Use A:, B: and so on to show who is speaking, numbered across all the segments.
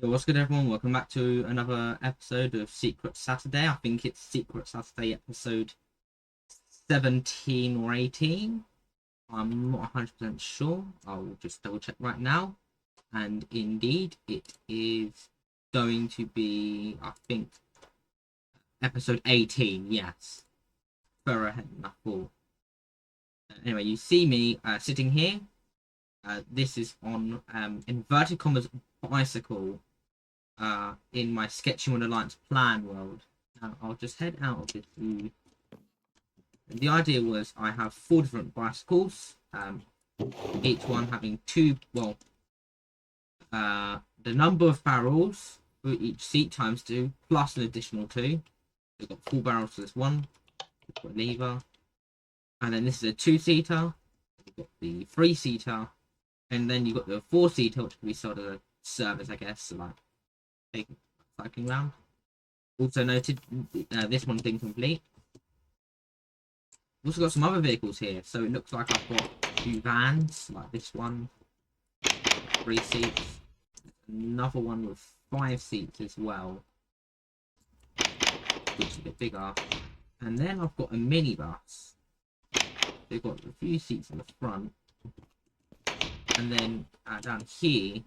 A: Yo, what's good, everyone? Welcome back to another episode of Secret Saturday. I think it's Secret Saturday episode 17 or 18. I'm not 100% sure. I'll just double check right now. And indeed, it is going to be, I think, episode 18. Yes. Further ahead than I thought. Anyway, you see me sitting here. This is on inverted commas bicycle. In my SKCTUMOND Alliance plan world. Now I'll just head out of this view. And the idea was I have 4 different bicycles, each one having the number of barrels for each seat times 2 plus an additional 2. We've got 4 barrels for this one. We've got a lever, and then this is a 2-seater. We've got the 3-seater, and then you've got the 4-seater, which can be sold as a service, I guess. So like taking cycling round. Also noted, this one's incomplete. We've also got some other vehicles here, so it looks like I've got 2 vans, like this one, 3 seats, another one with 5 seats as well, which is a bit bigger, and then I've got a minibus. They've got a few seats in the front, and then down here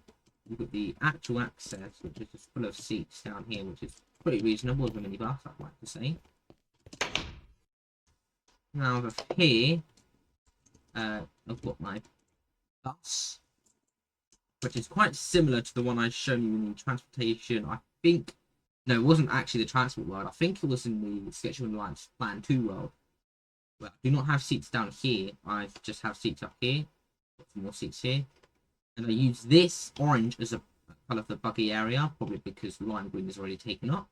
A: we've got the actual access, which is just full of seats down here, which is pretty reasonable as a minibus, I'd like to say. Now over here, I've got my bus, which is quite similar to the one I've shown you in the transportation. I think, no, it wasn't actually the transport world. I think it was in the SKCTUMOND Alliance Plan 2 world. But I do not have seats down here. I just have seats up here. Got some more seats here. And I use this orange as a colour for the buggy area, probably because lime green is already taken up.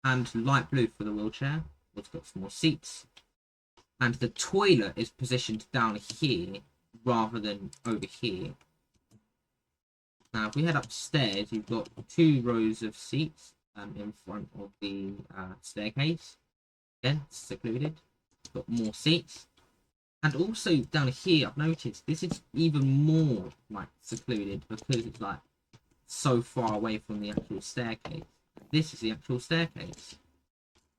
A: And light blue for the wheelchair. It's got some more seats. And the toilet is positioned down here rather than over here. Now, if we head upstairs, you've got 2 rows of seats in front of the staircase. Again, secluded. Got more seats. And also down here, I've noticed this is even more like secluded because it's like so far away from the actual staircase. This is the actual staircase.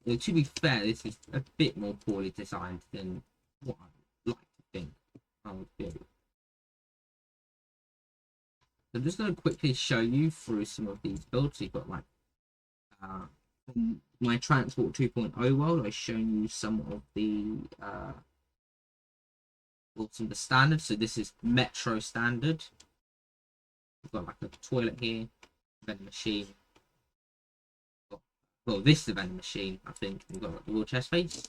A: Well, to be fair, this is a bit more poorly designed than what I'd like to think I would do. So I'm just going to quickly show you through some of these builds. You've got like my Transport 2.0 world. I've shown you some of the some of the standards. So this is Metro standard. We've got like a toilet here, vending machine. Well, this is the vending machine, I think. We've got like the wheelchair space,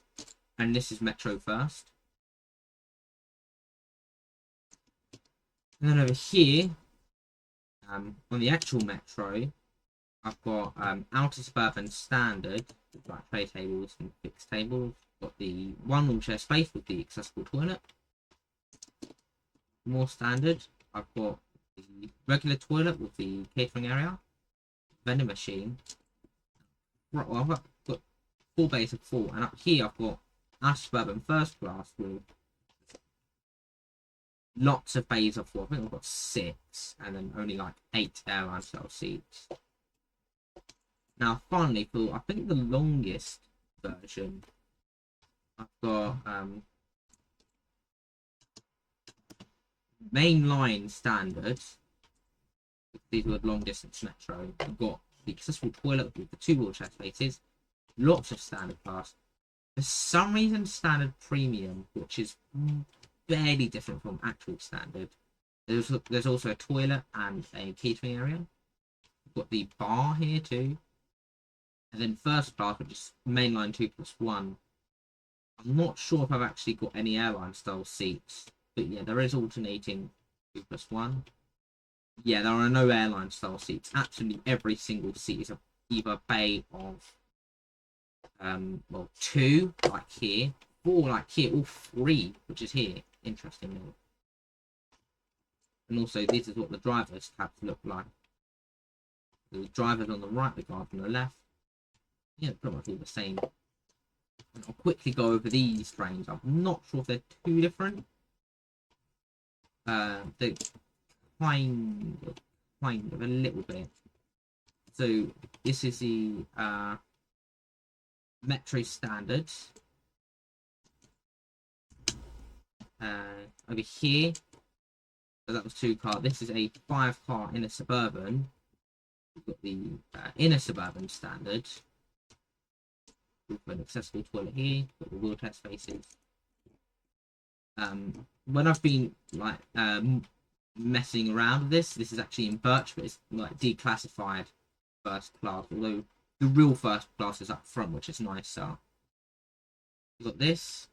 A: and this is Metro first. And then over here, on the actual Metro, I've got outer suburban standard, with like tray tables and fixed tables. Got the 1 wheelchair space with the accessible toilet. More standard, I've got the regular toilet with the catering area, vending machine. Right, well, I've got 4 bays of 4, and up here I've got our suburban first class with lots of bays of 4. I think I've got 6, and then only like 8 airline style seats. Now, finally, for I think the longest version, I've got mainline standards. These were long distance metro. I've got the accessible toilet with the 2 wheelchair spaces, lots of standard class. For some reason, standard premium, which is barely different from actual standard. There's also a toilet and a catering area. We've got the bar here too. And then first class, which is mainline 2+1. I'm not sure if I've actually got any airline style seats, but yeah, there is alternating 2+1. Yeah, there are no airline style seats. Absolutely every single seat is either a bay of 2, like here, or like here, or 3, which is here, interestingly. And also, this is what the driver's tabs look like. The driver's on the right, the guard on the left. Yeah, pretty much all the same. And I'll quickly go over these frames. I'm not sure if they're too different. They're kind of a little bit. So this is the Metro Standard. Over here, so that was 2-car. This is a 5-car inner suburban. We've got the inner suburban standard. We've got an accessible toilet here. Got the wheelchair spaces. When I've been like messing around with this is actually in birch, but it's like declassified first class. Although the real first class is up front, which is nicer. You've got this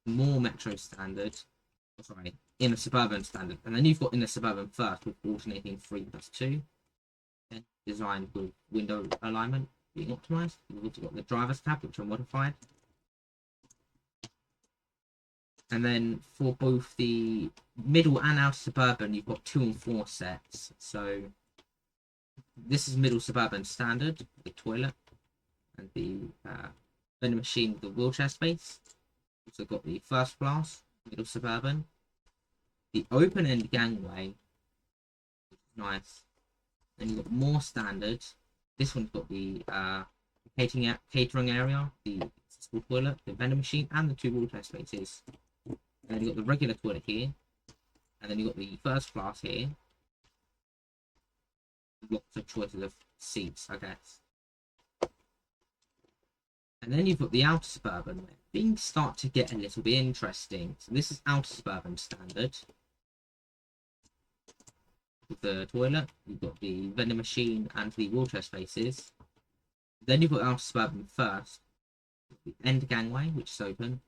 A: more Metro standard. Oh, sorry, inner suburban standard, and then you've got inner suburban first with alternating 3+2. Okay. Designed with window alignment being optimized. You've also got the driver's tab, which are modified. And then for both the middle and outer suburban, you've got 2 and 4 sets. So this is middle suburban standard, the toilet, and the vending machine with the wheelchair space. Also got the first class, middle suburban, the open end gangway, which is nice. Then you've got more standard. This one's got the catering area, the accessible toilet, the vending machine, and the 2 wheelchair spaces. And then you've got the regular toilet here. And then you've got the first class here. Lots of choices of seats, I guess. And then you've got the outer suburban, where things start to get a little bit interesting. So this is outer suburban standard. With the toilet, you've got the vending machine and the wheelchair spaces. Then you've got outer suburban first. The end gangway, which is open.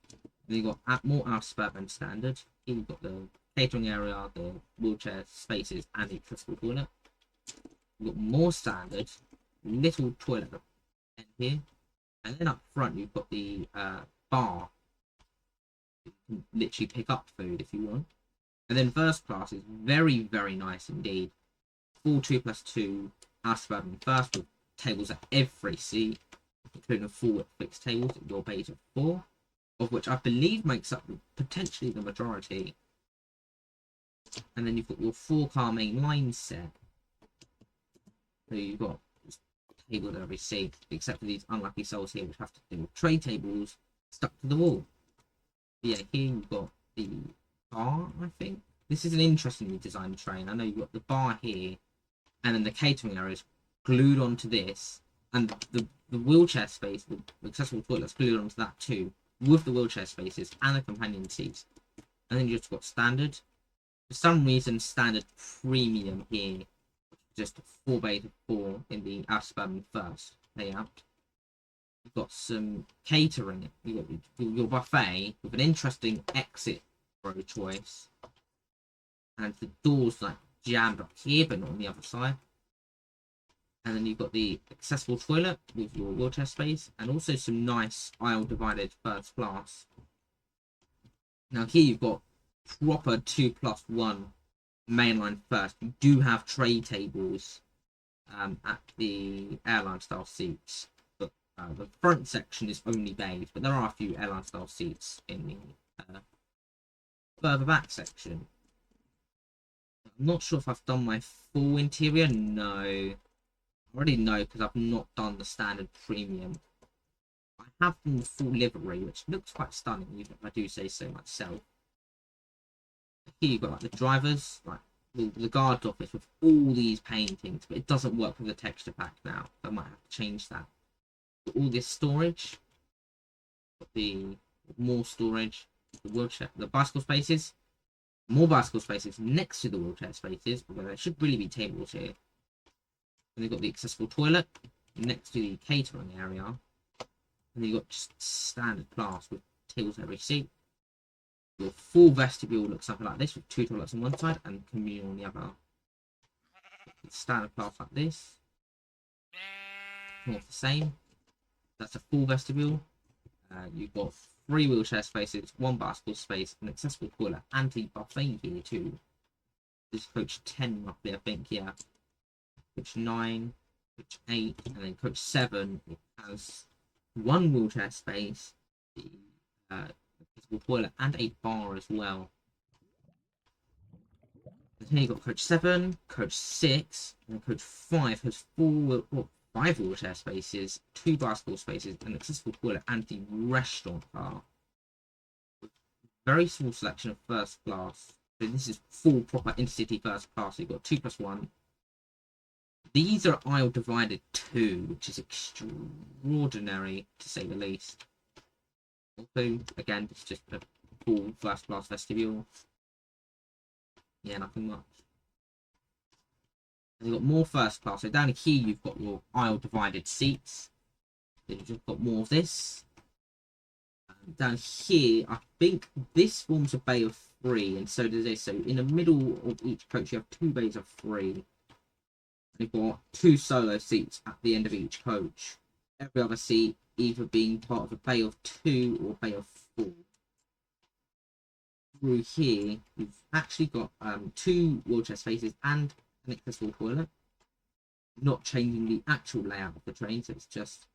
A: Then you've got more outer suburban standard. Here you've got the catering area, the wheelchair spaces, and the accessible toilet. You've got more standard, little toilet end here. And then up front, you've got the bar. You can literally pick up food if you want. And then first class is very, very nice indeed. Full 2+2 outer suburban first with tables at every seat, including 4 fixed tables at your base of 4, of which I believe makes up potentially the majority. And then you've got your 4-car main line set. So you've got tables at every seat, except for these unlucky souls here, which have to do with tray tables stuck to the wall. But yeah, here you've got the bar, I think. This is an interestingly designed train. I know you've got the bar here, and then the catering area is glued onto this, and the wheelchair space, the accessible toilet's glued onto that too, with the wheelchair spaces and the companion seats. And then you've just got standard. For some reason, standard premium here, just 4 bays of 4 in the outer suburban first layout. You've got some catering. You've got your buffet with an interesting exit row choice, and the doors like jammed up here but not on the other side. And then you've got the accessible toilet with your wheelchair space, and also some nice aisle divided first class. Now here you've got proper 2+1 mainline first. You do have tray tables at the airline style seats, but the front section is only bays, but there are a few airline style seats in the further back section. I'm not sure if I've done my full interior. No, I already know because I've not done the standard premium. I have done the full livery, which looks quite stunning, if I do say so myself. Here you've got like the drivers, like the guard's office with all these paintings, but it doesn't work with the texture pack now. I might have to change that. But all this storage, got the more storage, the wheelchair, the bicycle spaces, more bicycle spaces next to the wheelchair spaces, although there should really be tables here. And they've got the accessible toilet next to the catering area, and then you've got just standard class with tables at every seat. Your full vestibule looks something like this with 2 toilets on one side and communal on the other. Standard class like this. More of the same. That's a full vestibule. You've got 3 wheelchair spaces, 1 bicycle space, an accessible toilet, and a buffet here too. This is coach 10 roughly, I think, yeah. Coach 9, coach 8, and then coach 7 it has 1 wheelchair space, the accessible toilet, and a bar as well. And here you got coach 7, coach 6, and coach 5 has 5 wheelchair spaces, 2 bicycle spaces, an accessible toilet, and the restaurant car. Very small selection of first class. So this is full proper intercity first class. So you've got 2+1. These are aisle divided 2, which is extraordinary to say the least. Also, again, it's just a full first class vestibule. Yeah, nothing much. And you've got more first class. So down here you've got your aisle divided seats. Then you've just got more of this. Down here, I think this forms a bay of 3, and so does this. So in the middle of each coach, you have 2 bays of 3. You've got 2 solo seats at the end of each coach. Every other seat either being part of a bay of 2 or a bay of 4. Through here, you've actually got 2 wheelchair spaces and an accessible toilet. Not changing the actual layout of the train, so it's just.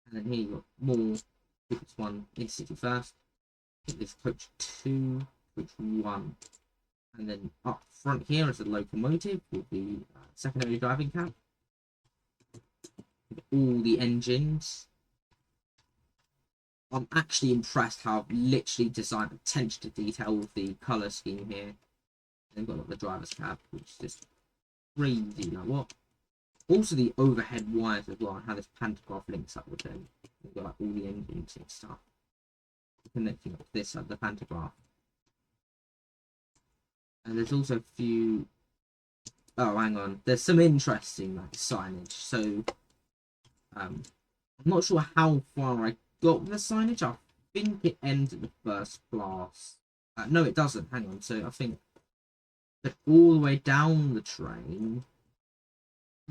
A: And then here you've got more. Coach 1 intercity first. This coach 2, coach 1, and then up front here is the locomotive with the secondary driving cab. With all the engines. I'm actually impressed how I've literally designed attention to detail with the colour scheme here. And we've got like, the driver's cab, which is just crazy. Like what? Also the overhead wires as well, and how this pantograph links up with them. We've got like all the engines and stuff connecting up to this side, the pantograph. And there's also a few. Oh, hang on. There's some interesting like signage. So, I'm not sure how far I got with the signage. I think it ends at the first class. No, it doesn't. Hang on. So I think that all the way down the train.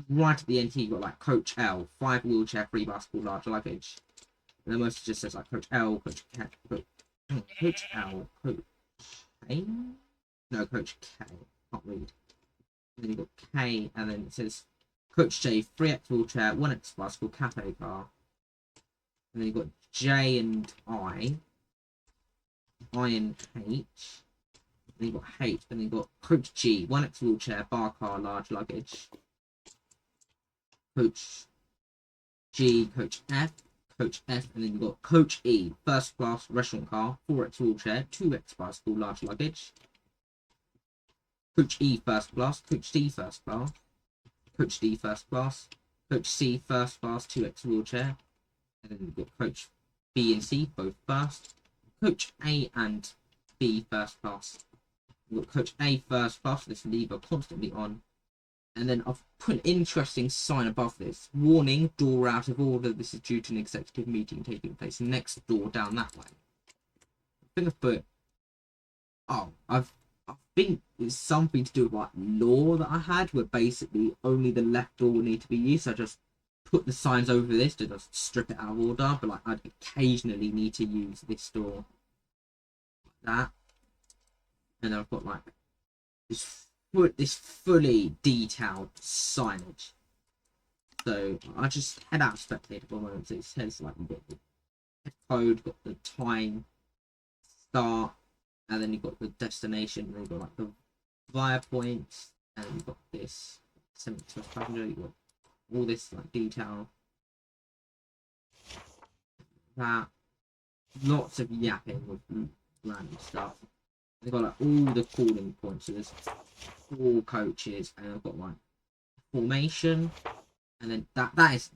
A: Right at the end here, you've got like Coach L, 5 wheelchair, 3 basketball, large luggage. And then most just says like Coach L, Coach K, Coach L, Coach K? No, Coach K. Can't read. And then you've got K, and then it says Coach J, 3X wheelchair, 1X bicycle, cafe car. And then you've got J and I and H. And then you've got H, and then you've got Coach G, 1X wheelchair, bar car, large luggage. Coach G, Coach F, and then you've got Coach E, first class restaurant car, 4X wheelchair, 2X bicycle, large luggage. Coach E, first class, Coach D, first class, Coach D, first class, Coach C, first class, 2X wheelchair, and then you've got Coach B and C, both first, Coach A and B, first class. You've got Coach A, first class, this lever constantly on. And then I've put an interesting sign above this. Warning, door out of order. This is due to an executive meeting taking place next door down that way. I think I've put... Oh, I think it's something to do with like law that I had, where basically only the left door will need to be used. So I just put the signs over this to just strip it out of order. But like I'd occasionally need to use this door. Like that. And then I've got like this fully detailed signage. So I just head out spectator for a moment. So it says like you've got the head code, got the time, start, and then you've got the destination, and then you've got like the via points, and you've got this 7-500, you've got all this like detail. That lots of yapping with random stuff. They've got like all the calling points. So there's 4 coaches, and I've got like formation, and then there's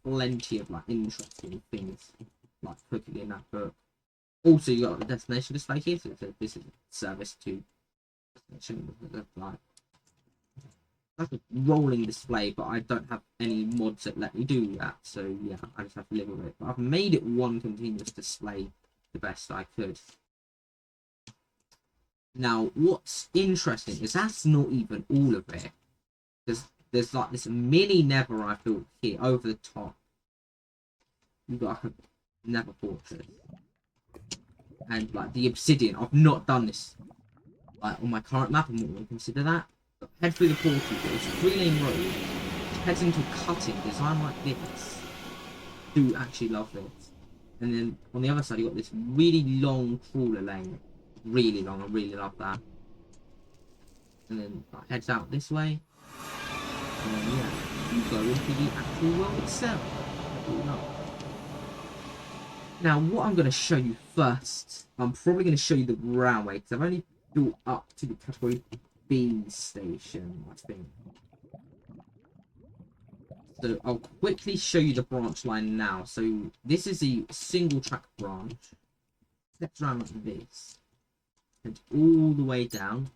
A: plenty of like interesting things like cooking in that book. Also, you got the destination display here. So it says this is service to destination, like a rolling display, but I don't have any mods that let me do that. So yeah, I just have to live with it. But I've made it one continuous display the best I could. Now, what's interesting is that's not even all of it. There's like this mini nether I built here over the top. You've got like a nether fortress. And like the obsidian. I've not done this like on my current map. I'm not going to consider that. But head through the portal. It's a 3-lane road. Which heads into a cutting design like this. I do actually love this. And then on the other side, you've got this really long crawler lane. really long. I really love that. And then that heads out this way. And then, yeah, you go into the actual world itself. Now, what I'm going to show you first, I'm probably going to show you the railway, because I've only built up to the category B station, I think. So I'll quickly show you the branch line now. So this is a single track branch. Steps around like this. And all the way down.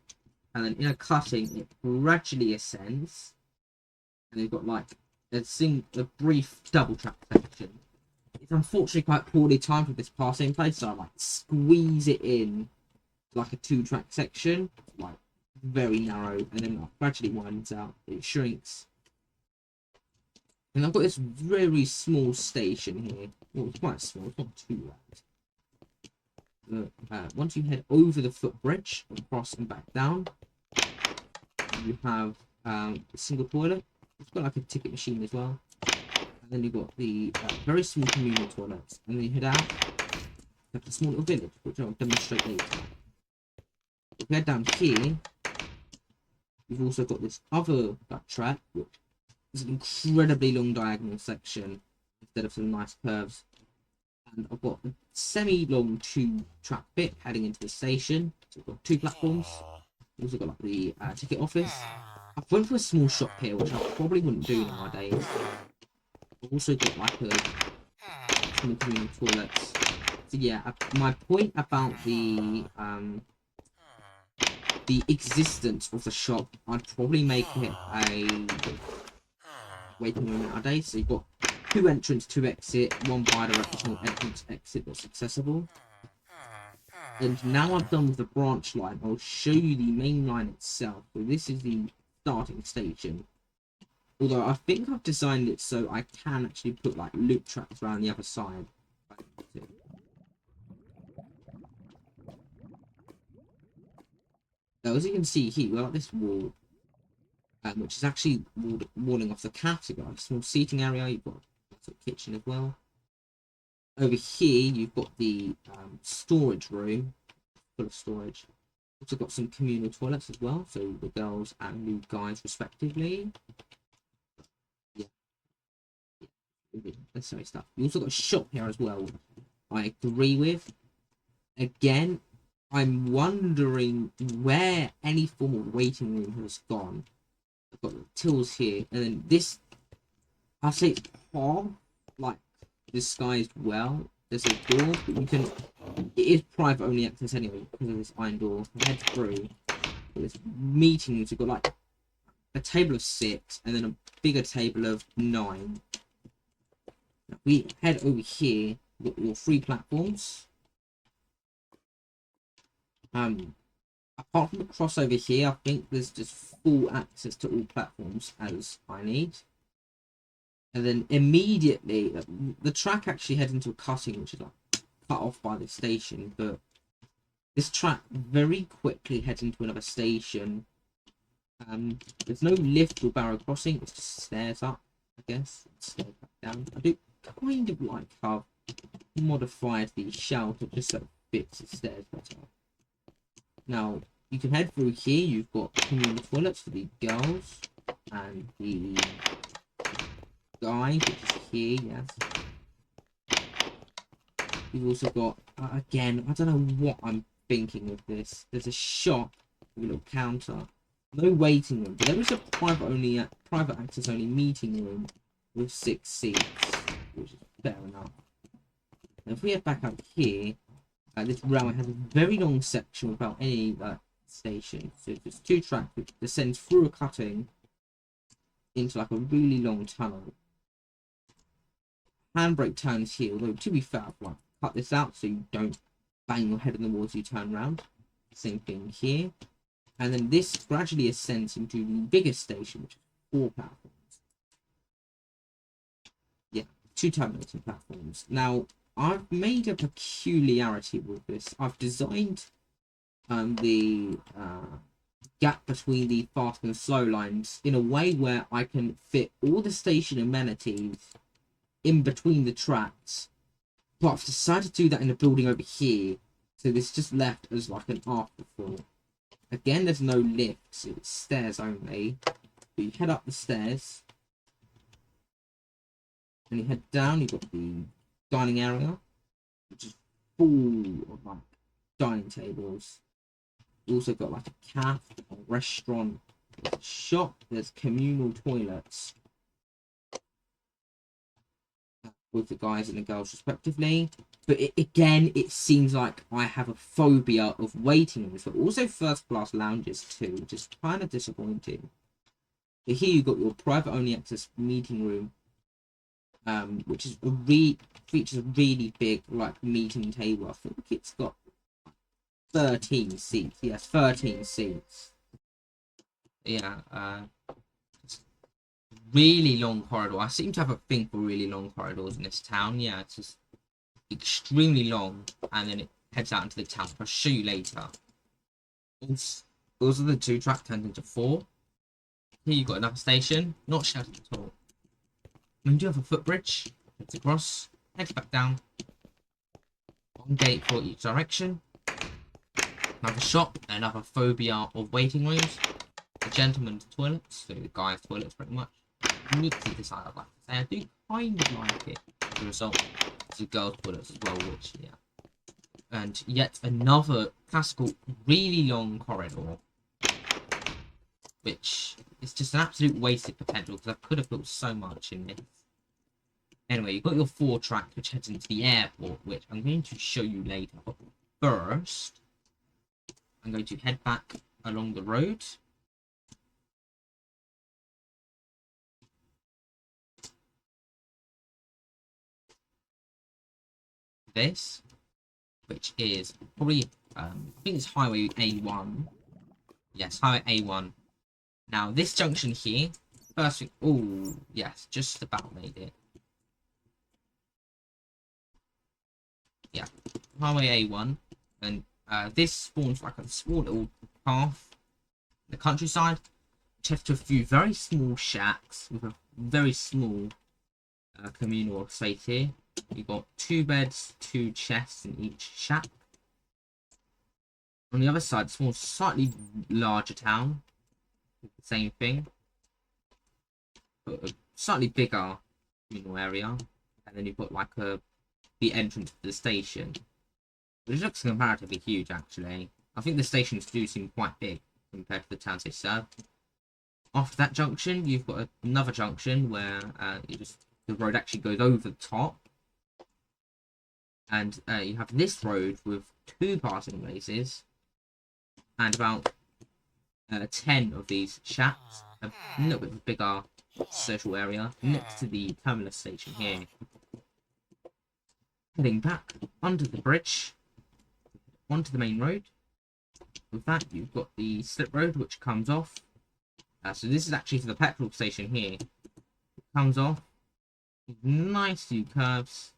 A: And then in a cutting, it gradually ascends. And you've got like a brief double track section. It's unfortunately quite poorly timed with this passing place, so I like squeeze it in like a 2-track section, like very narrow, and then it gradually widens out. It shrinks. And I've got this very small station here. Well, it's quite small, it's not too bad. Once you head over the footbridge, across and back down, you have a single toilet. It's got like a ticket machine as well. And then you've got the very small communal toilets. And then you head out, you have a small little village, which I'll demonstrate later. If you head down here, you've also got this other track, which is an incredibly long diagonal section instead of some nice curves. And I've got a semi-long 2-track bit heading into the station. So we've got 2 platforms. We've also got like the ticket office. I've went for a small shop here, which I probably wouldn't do nowadays. I've also got like a small communal toilets. So yeah, my point about the existence of the shop, I'd probably make it a waiting room nowadays. So you've got 2 entrance, 2 exit, 1 bi-directional entrance exit that's accessible. And now I've done with the branch line, I'll show you the main line itself. So this is the starting station. Although I think I've designed it so I can actually put like loop tracks around the other side. Now, as you can see here, we've got this wall, which is actually walling off the cat. You've got a small seating area, you've got a kitchen as well. Over here, you've got the storage room, full of storage. Also got some communal toilets as well, so the girls and the guys respectively. Yeah. Necessary stuff. You also got a shop here as well, I agree with. Again, I'm wondering where any form of waiting room has gone. I've got the tills here, and then this, I'll say it's half, like, disguised well. There's a door, but you can, it is private only access anyway, because of this iron door. Head through, there's meetings, you've got like a table of 6, and then a bigger table of 9. Now, we head over here, you've got your 3 platforms. Apart from the crossover here, I think there's just full access to all platforms as I need. And then immediately, the track actually heads into a cutting, which is like cut off by the station. But this track very quickly heads into another station. There's no lift or barrow crossing; it's just stairs up, I guess. Stairs back down. I do kind of like how I've modified the shelter just so it fits the stairs better. Now you can head through here. You've got communal toilets for the girls and the guys, which is here, yes. You've also got, again, I don't know what I'm thinking with this. There's a shop with a little counter. No waiting room, but there is a private access only meeting room with 6 seats, which is fair enough. Now, if we head back up here, this railway has a very long section without any station. So it's 2 tracks which descends through a cutting into like a really long tunnel. Handbrake turns here, although to be fair, I've like cut this out so you don't bang your head in the wall as you turn around. Same thing here. And then this gradually ascends into the biggest station, which is 4 platforms. Yeah, 2 terminating platforms. Now, I've made a peculiarity with this. I've designed the gap between the fast and slow lines in a way where I can fit all the station amenities in between the tracks, but I've decided to do that in a building over here. So this is just left as like an afterthought. Again, there's no lifts, it's stairs only. But you head up the stairs, and you head down, you've got the dining area, which is full of like dining tables. You also got like a cafe, a restaurant, there's a shop, there's communal toilets with the guys and the girls respectively. But again, it seems like I have a phobia of waiting rooms, but also first class lounges too, which is kind of disappointing. But here you've got your private only access meeting room, which is features a really big like meeting table. I think it's got 13 seats. Yes, 13 seats. Yeah, really long corridor. I seem to have a thing for really long corridors in this town. Yeah, it's just extremely long, and then it heads out into the town. I'll show you later. Those are the 2-track turned into 4. Here you've got another station, not sheltered at all. And you do have a footbridge. Heads across, heads back down. One gate for each direction. Another shop, another phobia of waiting rooms. The gentleman's toilets, so the guy's toilets pretty much. Neatly designed, I'd like to say. I do kind of like it. As a result, it's the girls' toilets as well, which, yeah. And yet another classical, really long corridor, which is just an absolute wasted potential because I could have built so much in this. Anyway, you've got your 4-track, which heads into the airport, which I'm going to show you later. But first, I'm going to head back along the road. This, which is probably, I think it's Highway A1. Yes, Highway A1. Now, this junction here, first thing, oh, yes, just about made it. Yeah, Highway A1, and this spawns like a small little path in the countryside, which has to a few very small shacks with a very small communal space here. You've got 2 beds, 2 chests in each shack. On the other side, small, slightly larger town. Same thing. But a slightly bigger communal area. And then you've got like the entrance to the station. Which looks comparatively huge, actually. I think the stations do seem quite big compared to the towns they serve. After that junction, you've got another junction where the road actually goes over the top. And you have this road with 2 passing places and about 10 of these shacks, a little bit of a bigger social area next to the terminus station here. Heading back under the bridge onto the main road. With that, you've got the slip road which comes off. So this is actually for the petrol station here. It comes off, nice few curves.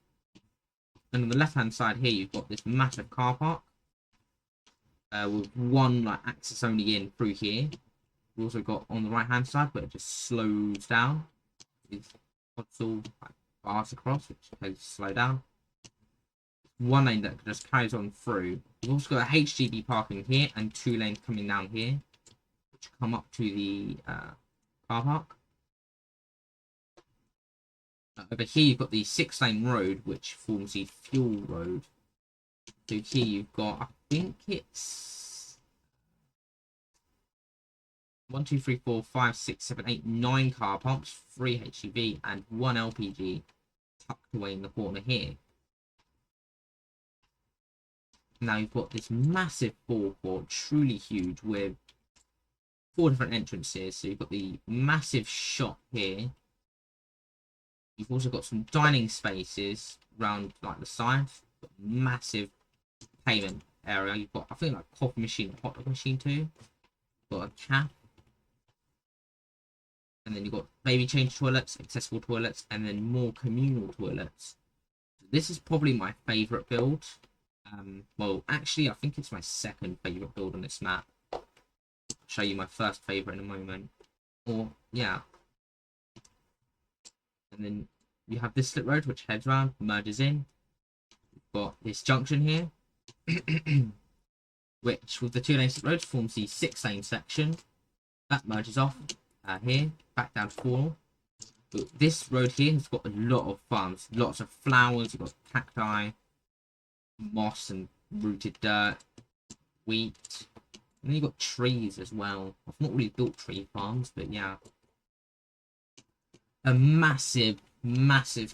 A: And on the left-hand side here, you've got this massive car park with 1 like access only in through here. We've also got on the right-hand side where it just slows down. It's all like bars across, which takes slow down. 1 lane that just carries on through. We've also got a HGV parking here and 2 lanes coming down here, which come up to the car park. Over here you've got the 6-lane road, which forms the fuel road. So here you've got, I think it's 1, 2, 3, 4, 5, 6, 7, 8, 9 car pumps, 3 HEV, and 1 LPG tucked away in the corner here. Now you've got this massive forecourt, truly huge, with 4 different entrances. So you've got the massive shop here. You've also got some dining spaces around like the side. Massive payment area. You've got, I think, like coffee machine, hot dog machine too. You've got a cap. And then you've got baby change toilets, accessible toilets, and then more communal toilets. This is probably my favourite build. Well, actually, I think it's my 2nd favourite build on this map. I'll show you my first favourite in a moment. Or, yeah. And then you have this slip road which heads around, merges in. You've got this junction here, which with the 2-lane roads forms the 6-lane section. That merges off here, back down to 4. But this road here has got a lot of farms, lots of flowers. You've got cacti, moss and rooted dirt, wheat, and then you've got trees as well. I've not really built tree farms, but yeah. A massive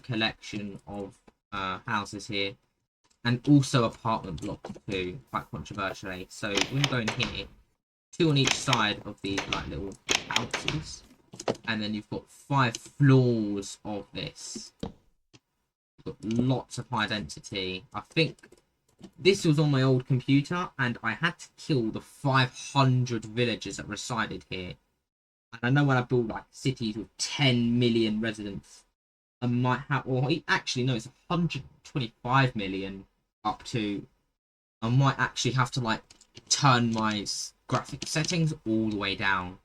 A: collection of houses here, and also apartment blocks too, quite controversially. So when you go in here, 2 on each side of these like little houses, and then you've got 5 floors of this. You've got lots of high density. I think this was on my old computer, and I had to kill the 500 villagers that resided here. And I know when I build like cities with 10 million residents, I might have, or actually no, it's 125 million up to. I might actually have to like turn my graphic settings all the way down.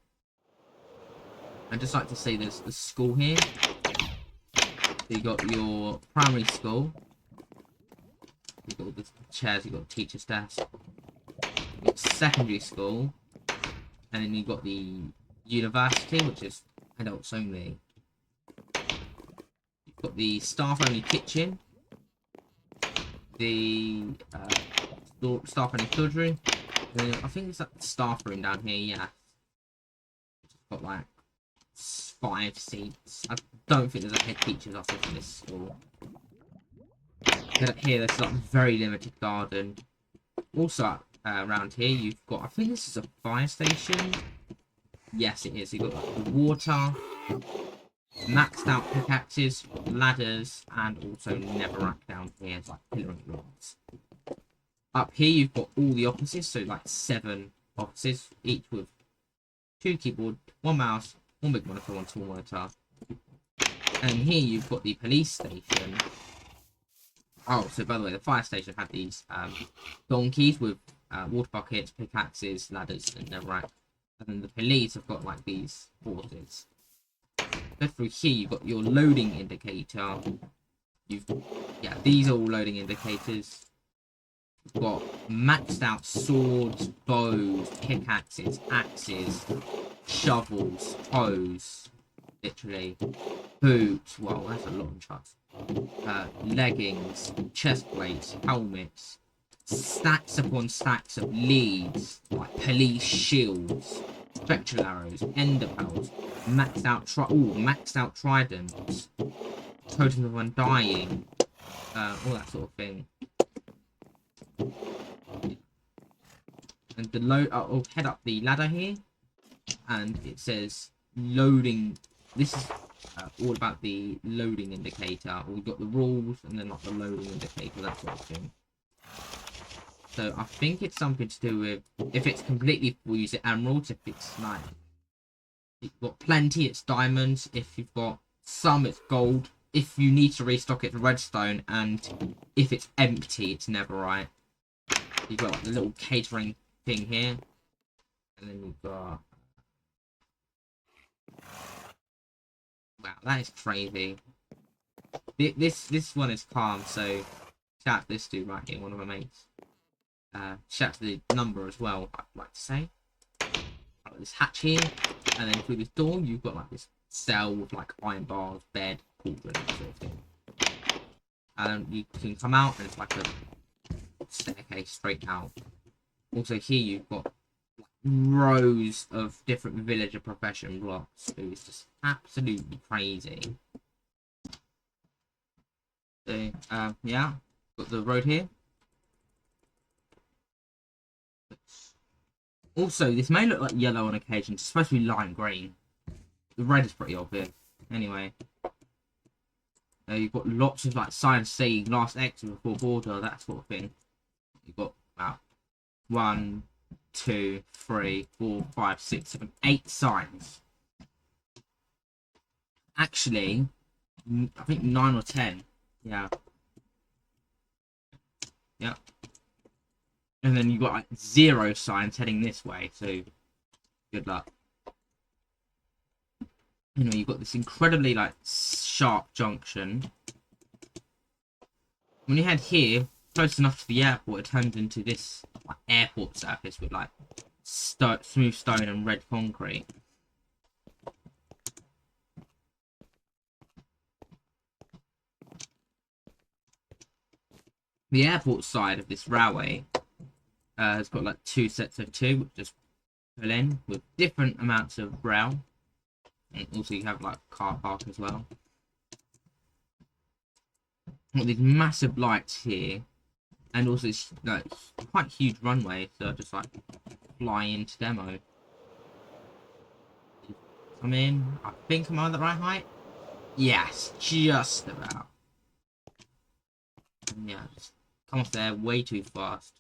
A: I'd just like to say there's the school here. So you got your primary school. You've got all the chairs, you've got teacher's desk. You've got secondary school. And then you've got the university, which is adults only. You've got the staff only kitchen. The staff only food room. I think it's that staff room down here, yeah. It's got like 5 seats. I don't think there's a head teacher's office in this school. Here, there's like very limited garden. Also, around here, you've got, I think this is a fire station. Yes, it is. You've got like, the water, maxed out pickaxes, ladders, and also netherrack down here. It's like pillaring rods. Up here, you've got all the offices, so like 7 offices, each with 2 keyboard, 1 mouse, 1 big monitor, 1 small monitor. And here you've got the police station. Oh, so by the way, the fire station had these donkeys with water buckets, pickaxes, ladders, and netherrack. And then the police have got like these horses. Go through here, you've got your loading indicator. These are all loading indicators. You've got maxed out swords, bows, pickaxes, axes, shovels, hoes, literally, boots. Well, that's a lot of trucks. Leggings, chest plates, helmets, stacks upon stacks of leads, like police shields, spectral arrows, ender pearls, maxed out tridents, totems of undying, all that sort of thing. And the I'll head up the ladder here, and it says loading. This is all about the loading indicator. We've got the rules, and then like the loading indicator, that sort of thing. So I think it's something to do with if it's completely full, use it emeralds. If it's like you've got plenty, it's diamonds. If you've got some, it's gold. If you need to restock, it's redstone, and if it's empty, it's netherite. You've got like the little catering thing here, and then you've got. Wow, that is crazy. This one is calm, so shout out to this dude right here, one of my mates. Shout out to the number as well, I'd like to say. Got this hatch here, and then through this door, you've got like this cell with like iron bars, bed, cauldron, that sort of thing. And you can come out, and it's like a staircase straight out. Also here you've got rows of different villager profession blocks. It's just absolutely crazy. So yeah, got the road here. Also, this may look like yellow on occasion. It's supposed to be lime green. The red is pretty obvious. Anyway, you've got lots of like signs saying last exit before border, that sort of thing. You've got about 1, 2, 3, 4, 5, 6, 7, 8 signs. Actually, I think 9 or 10. Yeah. Yeah. And then you've got like 0 signs heading this way, so good luck. Anyway, you've got this incredibly like sharp junction. When you head here, close enough to the airport, it turns into this like, airport surface with like smooth stone and red concrete. The airport side of this railway has got like 2 sets of 2, which just pull in with different amounts of rail, and also you have like car park as well. Got these massive lights here, and also it's like quite huge runway, so I just like fly into demo. Come in. I think I'm on the right height. Yes, just about. And yeah, just come off there way too fast.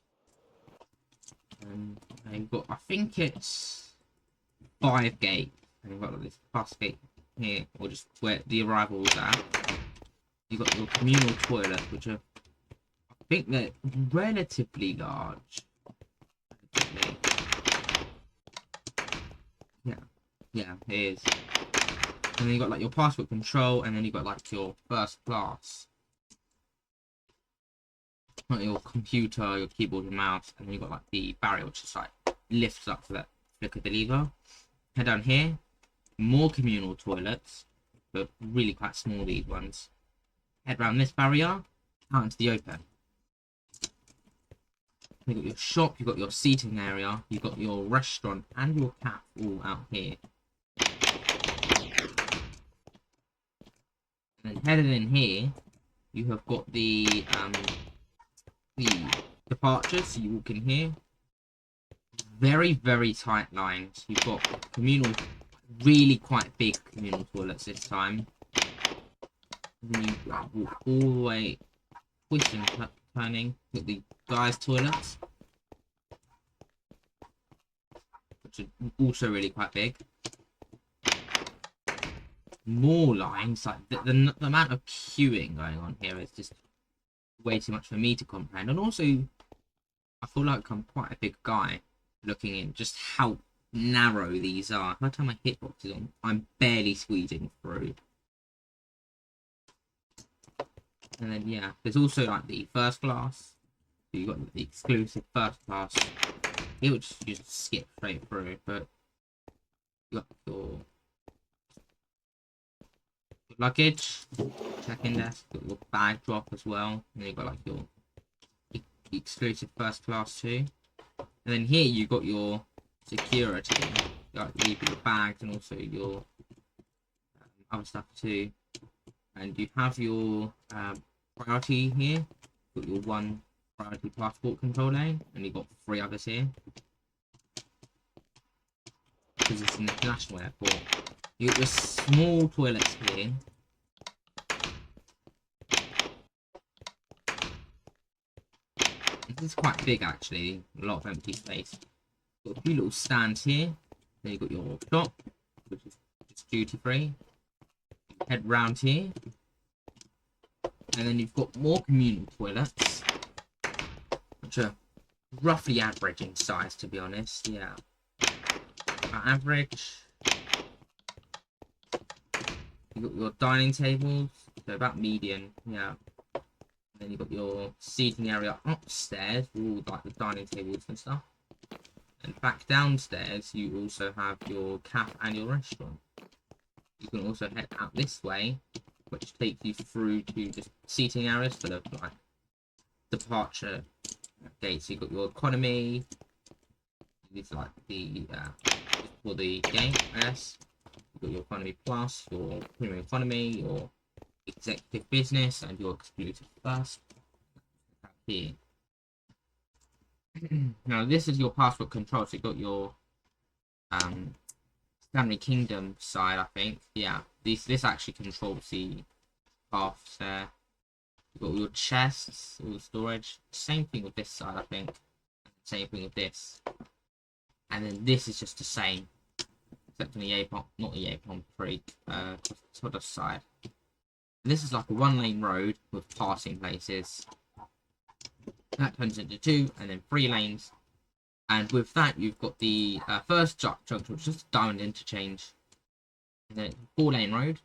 A: And you've got, I think it's 5 gates, and you've got like, this bus gate here, or just where the arrivals are. You've got your communal toilets, which are, I think they're relatively large. Yeah, it is. And then you've got like your passport control, and then you've got like your first class. Like your computer, your keyboard, your mouse, and then you've got like the barrier, which just like lifts up for that flick of the lever. Head down here, more communal toilets, but really quite small, these ones. Head around this barrier, out into the open. You've got your shop, you've got your seating area, you've got your restaurant and your cafe all out here. And then headed in here, you have got the departures, so you walk in here. Very, very tight lines. You've got communal, really quite big communal toilets this time. And then you walk all the way, twisting, turning, with the guys' toilets, which are also really quite big. More lines, like the amount of queuing going on here is just way too much for me to comprehend. And also, I feel like I'm quite a big guy looking in just how narrow these are. By the time my hitbox is on, I'm barely squeezing through. And then yeah, there's also like the first class. So you've got the exclusive first class. It would just skip straight through, but you got your luggage, check-in desk, got your bag drop as well, and then you've got like your exclusive first class too. And then here you got your security, like you put your bags and also your other stuff too. And you have your priority here, got your 1 priority passport control lane, and you've got 3 others here. Because it's an international airport. You got your small toilets here. This is quite big actually, a lot of empty space. Got a few little stands here. Then you've got your shop, which is just duty free. Head round here. And then you've got more communal toilets, which are roughly average in size, to be honest. Yeah. About average. You've got your dining tables, so about median, yeah. And then you've got your seating area upstairs, all like the dining tables and stuff. And back downstairs, you also have your cafe and your restaurant. You can also head out this way, which takes you through to just seating areas for the like departure gates. So you've got your economy. These like the for the gate, I guess. You've got your economy plus, your premium economy, your executive business, and your exclusive first. Here. Now this is your passport control. So you've got your Stanri Kingdom side, I think. Yeah, this actually controls the paths there. You've got all your chests, all the storage. Same thing with this side, I think. Same thing with this. And then this is just the same, except on the Ep.18, not the Ep.18, Costa Todos side. And this is like a 1-lane road with passing places. That turns into 2, and then 3 lanes. And with that, you've got the first junction, which is just a diamond interchange. And then 4-lane road.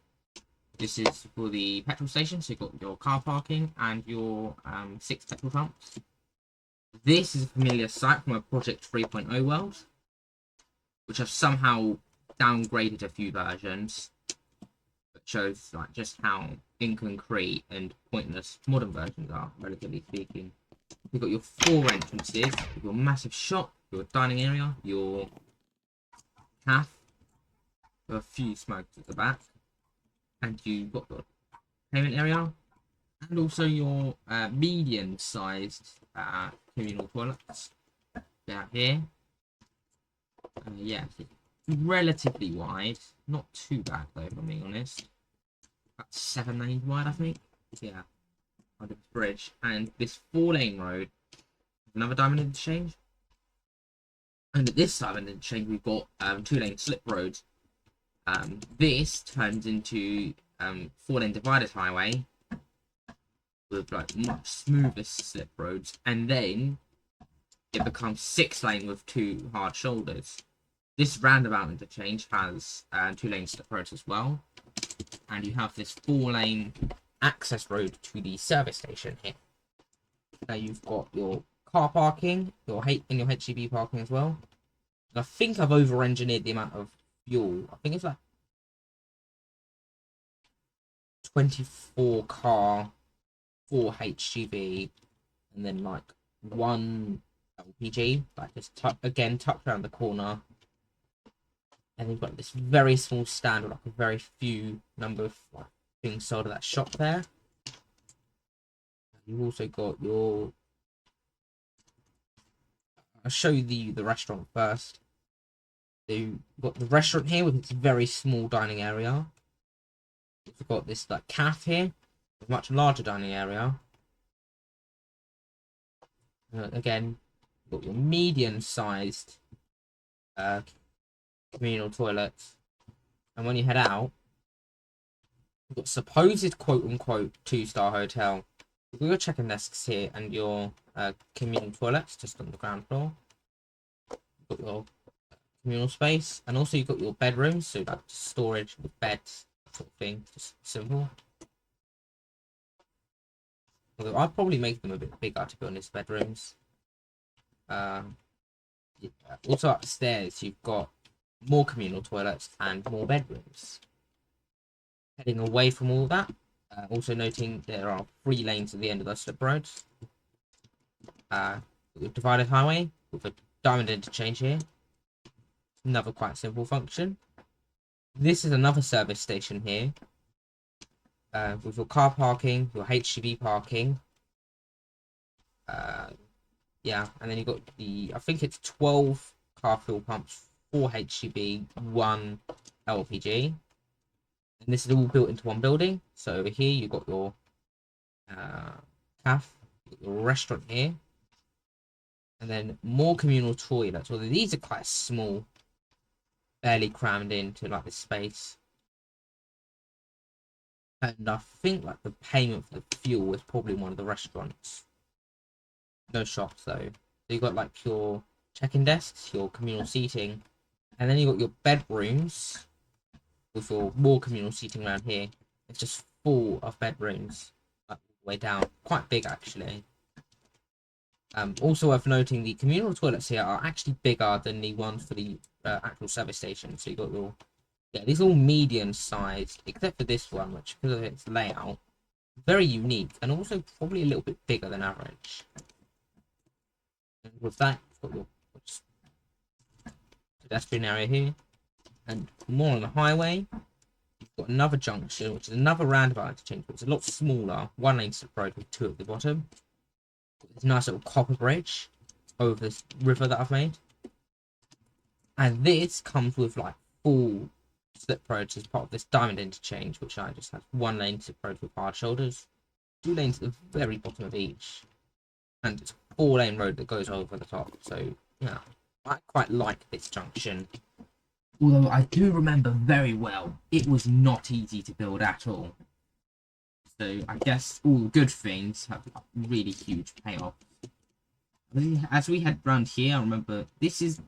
A: This is for the petrol station, so you've got your car parking and your 6 petrol pumps. This is a familiar sight from a Project 3.0 world, which I've somehow downgraded a few versions, but shows like just how inconcrete and pointless modern versions are, relatively speaking. You've got your 4 entrances, your massive shop, your dining area, your cafe, with a few smokes at the back, and you've got your payment area, and also your medium-sized communal toilets down here. Yeah, relatively wide, not too bad though, if I'm being honest. About 7 lanes wide, I think. Yeah, under the bridge, and this 4-lane road, another diamond interchange. And at this diamond interchange, we've got 2-lane slip roads. This turns into 4-lane divided highway with like much smoother slip roads, and then it becomes 6-lane with 2 hard shoulders. This roundabout interchange has 2-lane slip roads as well, and you have this 4-lane access road to the service station here. Now you've got your car parking, your HGV parking as well. And I think I've over-engineered the amount of fuel. I think it's like 24 car, 4 HGV, and then like 1 LPG, like just again tucked around the corner. And you've got this very small stand with like a very few number of like things sold at that shop there. You've also got your, I'll show you the restaurant first. So you've got the restaurant here with its very small dining area. You've got this like cafe here with much larger dining area. Again, you've got your medium-sized communal toilets, and when you head out, you've got supposed quote-unquote 2-star hotel. You've got your check-in desks here and your communal toilets just on the ground floor. You've got your communal space, and also you've got your bedrooms, so like storage with beds, sort of thing, just simple. Although I'd probably make them a bit bigger, to be honest, bedrooms. Yeah. Also upstairs, you've got more communal toilets and more bedrooms. Heading away from all that, also noting there are 3 lanes at the end of those slip roads. Divided highway with a diamond interchange here. Another quite simple function. This is another service station here. With your car parking, your HGV parking. Yeah, and then you've got I think it's 12 car fuel pumps, 4 HGV, 1 LPG. And this is all built into one building. So over here, you've got your cafe, your restaurant here. And then more communal toilets. Although these are quite small, barely crammed into like this space. And I think like the payment for the fuel is probably one of the restaurants. No shops though. So you've got like your check-in desks, your communal seating, and then you've got your bedrooms with your more communal seating around here. It's just full of bedrooms like, all the way down. Quite big actually. Also worth noting, the communal toilets here are actually bigger than the ones for the actual service station. So you've got your, yeah, these are all medium-sized, except for this one, which because of its layout, very unique, and also probably a little bit bigger than average. And with that, you've got your pedestrian area here, and more on the highway. You've got another junction, which is another roundabout interchange, but it's a lot smaller. 1-lane slip road with 2 at the bottom. This nice little copper bridge over this river that I've made, and this comes with like full slip roads as part of this diamond interchange, which I just have 1-lane slip road with hard shoulders, 2 lanes at the very bottom of each, and it's a 4-lane road that goes over the top. So yeah, I quite like this junction. Although I do remember very well, it was not easy to build at all. So I guess all good things have really huge payoff. As we head around here, I remember this is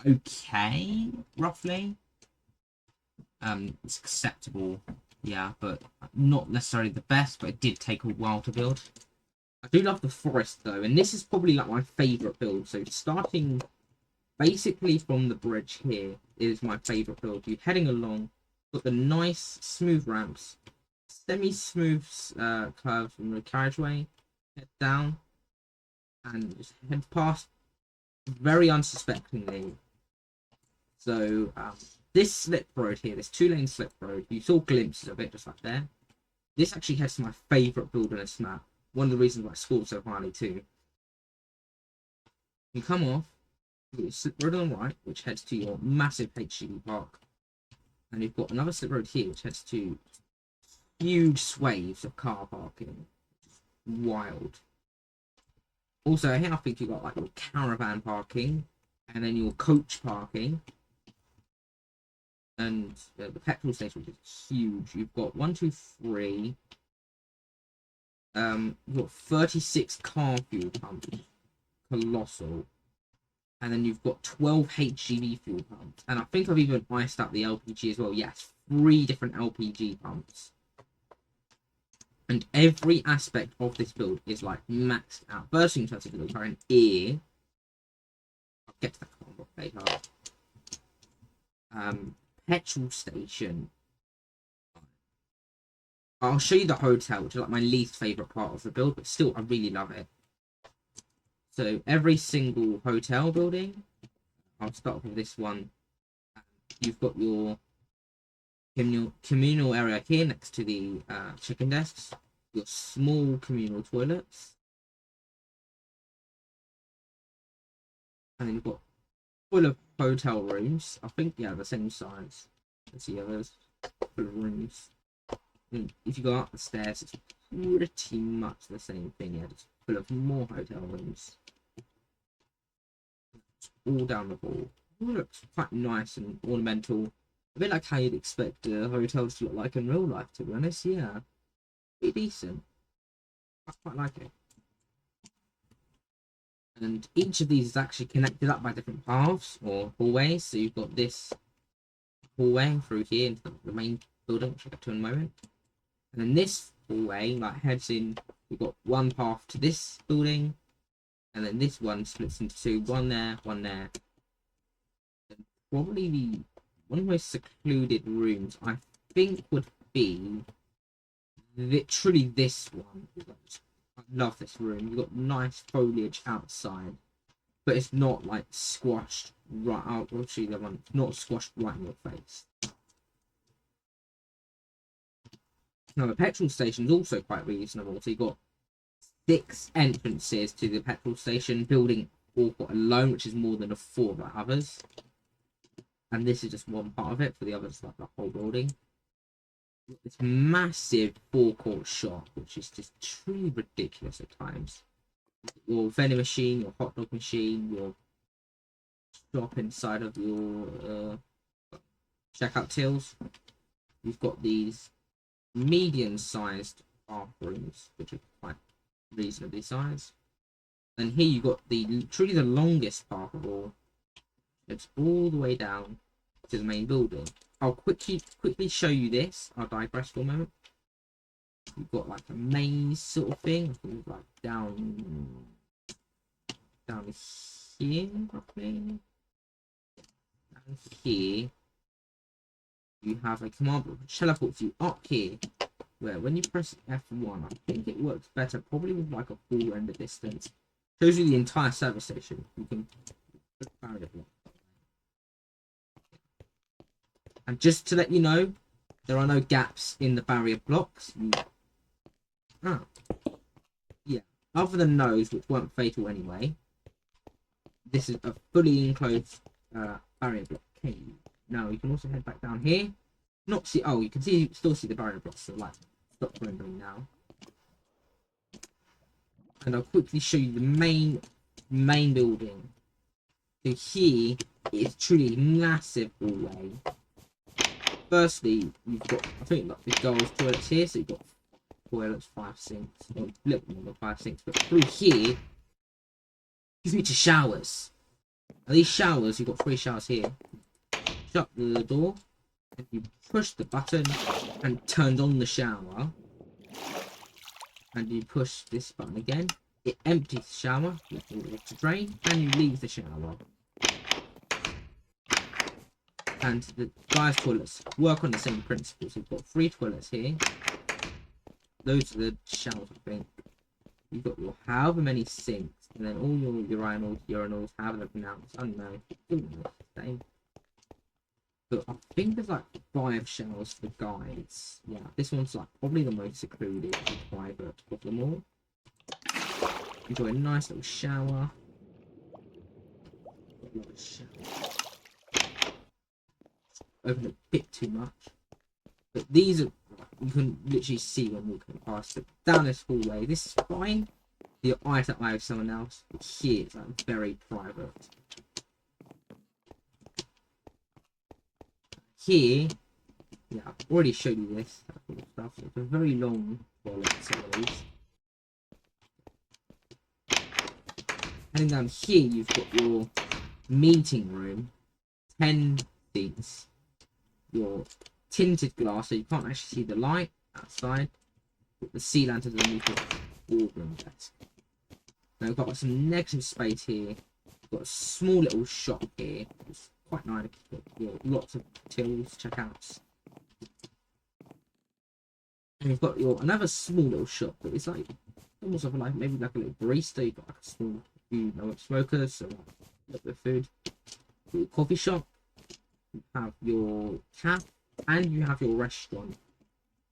A: okay, roughly. It's acceptable Yeah, but not necessarily the best, but it did take a while to build. I do love the forest though, and this is probably like my favourite build. So starting basically from the bridge here is my favourite build. You're heading along, got the nice smooth ramps, semi-smooth curves from the carriageway, head down, and just head past very unsuspectingly. So this slip road here, this 2-lane slip road, you saw glimpses of it just like there. This actually heads to my favourite build on this map. One of the reasons why I scored so highly too. You come off, you've got your slip road on the right, which heads to your massive HGV park. And you've got another slip road here, which heads to huge swathes of car parking. Wild. Also, here I think you've got like your caravan parking, and then your coach parking. And the petrol station, which is huge. You've got 1, 2, 3. You've got 36 car fuel pumps. Colossal. And then you've got 12 HGV fuel pumps. And I think I've even iced up the LPG as well. Yes, 3 different LPG pumps. And every aspect of this build is like maxed out. First thing you have to do is an ear. I'll get to that combo later. Petrol station. I'll show you the hotel, which is like my least favourite part of the build, but still I really love it. So every single hotel building, I'll start with this one. You've got your communal area here next to the chicken desks, your small communal toilets, and then you've got full of hotel rooms. I think, yeah, the same size. Let's see, others full of rooms. And if you go up the stairs, it's pretty much the same thing. Yeah, just full of more hotel rooms. It's all down the hall. It looks quite nice and ornamental. A bit like how you'd expect hotels to look like in real life, to be honest. Yeah, pretty decent. I quite like it. And each of these is actually connected up by different paths or hallways. So you've got this hallway through here into the main building, which I'll get to in a moment. And then this hallway like heads in. You've got one path to this building, and then this one splits into 2. One there, one there. And probably one of the most secluded rooms I think would be literally this one. I love this room. You've got nice foliage outside, but it's not like squashed right out. Actually, the one not squashed right in your face. Now the petrol station is also quite reasonable. So you've got 6 entrances to the petrol station. Building 4 alone, which is more than 4 of the others. And this is just one part of it. For the others, like the whole building. This massive forecourt shop, which is just truly ridiculous at times. Your vending machine, your hot dog machine, your shop inside of your checkout tills. You've got these medium-sized bathrooms, which are quite reasonably sized. And here you've got truly the longest path of all. It's all the way down to the main building. I'll quickly show you this. I'll digress for a moment. You've got like a maze sort of thing. I think like down here, roughly. Down here, you have a command block which teleports you up here. Where when you press F1, I think it works better, probably with like a full render distance. Shows you the entire service station. You can put barrier block. And just to let you know, there are no gaps in the barrier blocks. Yeah. Other than those, which weren't fatal anyway, this is a fully enclosed barrier block cave. Now you can also head back down here. Not see. Oh, you can still see the barrier blocks. So like, stop rendering now. And I'll quickly show you the main building. So here is truly a massive hallway. Firstly, you've got, I think, like the girls' toilets here. So you've got toilets, 5 sinks, or a little more than 5 sinks. But through here, gives me to showers. Now these showers, you've got 3 showers here. Shut the door. and you push the button and turned on the shower, and you push this button again, it empties the shower, let the water drain, and you leave the shower. And the guys' toilets work on the same principles. You've got 3 toilets here. Those are the showers, I think. You've got your however many sinks, and then all your urinals, however they're pronounced. I don't know. But I think there's like 5 showers for the guys. Yeah, this one's like probably the most secluded and private of them all. Enjoy a nice little shower. Open a bit too much. But these are, you can literally see when walking past it. Down this hallway, this is fine. Your eye to eye with someone else. But here it's like very private. Here, yeah, I've already showed you this sort of stuff. So it's a very long toilet series. Heading down here, you've got your meeting room, 10 seats, your tinted glass, so you can't actually see the light outside. Got the sea lanterns underneath the boardroom desk. Now we've got some negative space here. We've got a small little shop here. It's quite nice. Got lots of tills, checkouts. And we've got your another small little shop, but it's like almost like maybe like a little barista. You've got like a small few smokers, so like a little bit of food. Your coffee shop. You have your cafe, and you have your restaurant,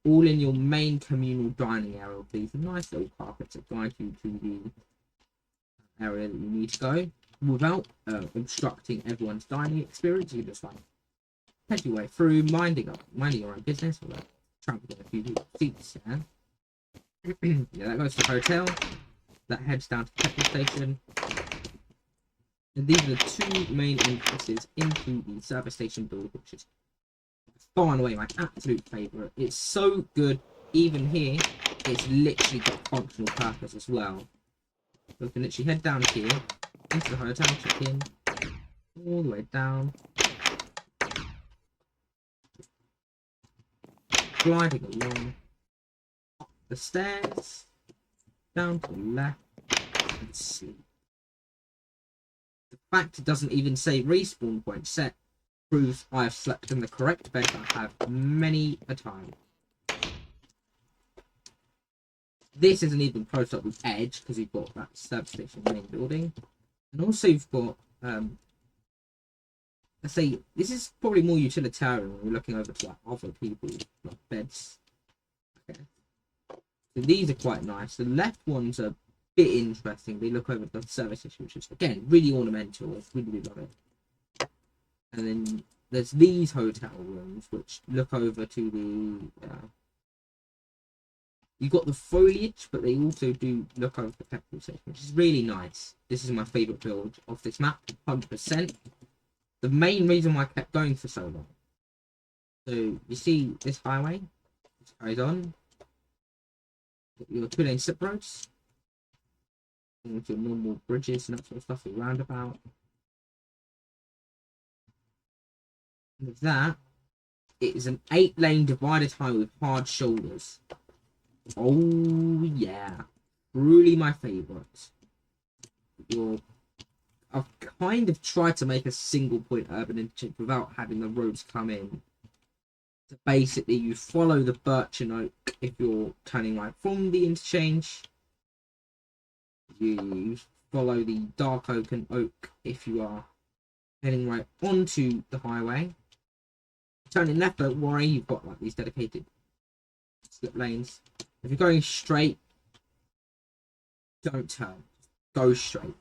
A: all in your main communal dining area with these nice little carpets that guide you to the area that you need to go without obstructing everyone's dining experience. You just like head your way through, minding your own business, or like trampling a few seats. Yeah, yeah, that goes to the hotel. That heads down to the petrol station. And these are the 2 main entrances into the service station building, which is far and away my absolute favourite. It's so good. Even here, it's literally got functional purpose as well. So we can literally head down here into the hotel, check in, all the way down, gliding along up the stairs, down to the left, and sleep. The fact it doesn't even say respawn point set proves I have slept in the correct bed I have many a time. This isn't even close up with Edge because you've got that service station main building, and also you've got I say this is probably more utilitarian when we're looking over to like other people like beds. Okay, so these are quite nice. The left ones are a bit interesting. They look over the service station, which is again really ornamental. I really love it. And then there's these hotel rooms which look over to the you've got the foliage, but they also do look over the petrol station, which is really nice. This is my favourite build of this map, 100%. The main reason why I kept going for so long. So you see this highway, it carries on. Your 2-lane slip roads, and your normal bridges and that sort of stuff, your roundabout. And with that, it is an 8-lane divided highway with hard shoulders. Oh yeah, really my favourite. I've kind of tried to make a single point urban interchange without having the roads come in. So basically, you follow the birch and oak if you're turning right from the interchange. You follow the dark oak and oak if you are heading right onto the highway. Turning left, don't worry, you've got like these dedicated slip lanes. If you're going straight, don't turn. Go straight.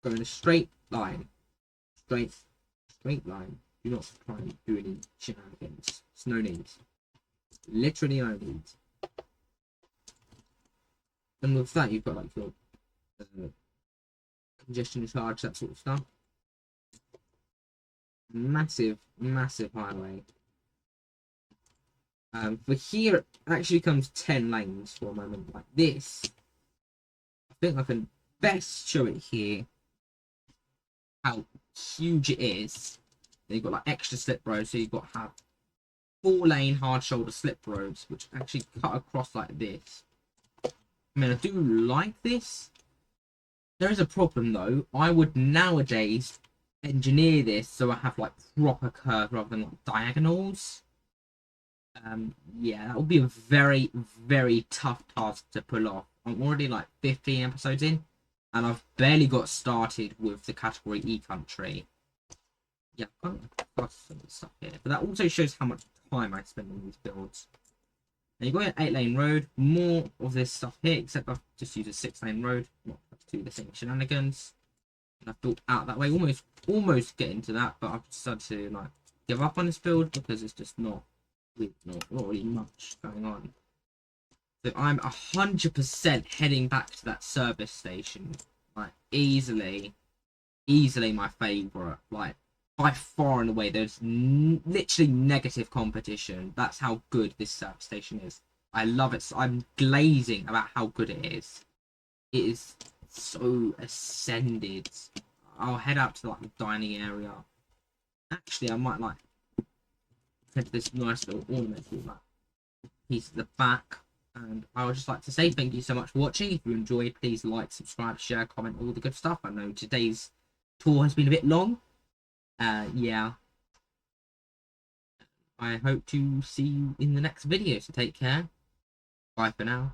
A: Go in a straight line. Straight line. Do not try and do any shenanigans. It's no need. Literally no need. And with that, you've got like your congestion charge, that sort of stuff. Massive highway. For here, it actually comes 10 lanes for a moment like this. I think I can best show it here how huge it is. Then you've got like extra slip roads, so you've got to have 4-lane hard shoulder slip roads, which actually cut across like this. I mean, I do like this. There is a problem though. I would nowadays engineer this so I have like proper curves rather than like diagonals. Yeah, that would be a very, very tough task to pull off. I'm already like 15 episodes in, and I've barely got started with the category E country. Yeah, I've got some stuff here, but that also shows how much time I spend on these builds. Now you got an 8-lane road, more of this stuff here, except I've just used a 6-lane road, not to do the same shenanigans. And I've built out that way, almost getting to that, but I've decided to like give up on this build because it's just not really much going on. So I'm 100% heading back to that service station, like easily my favorite, like by far and away. There's literally negative competition. That's how good this service station is. I love it. I'm glazing about how good it is. It is so ascended. I'll head out to like the dining area. Actually, I might like print this nice little ornament with that piece at the back. And I would just like to say thank you so much for watching. If you enjoyed, please like, subscribe, share, comment, all the good stuff. I know today's tour has been a bit long. Yeah. I hope to see you in the next video, so take care. Bye for now.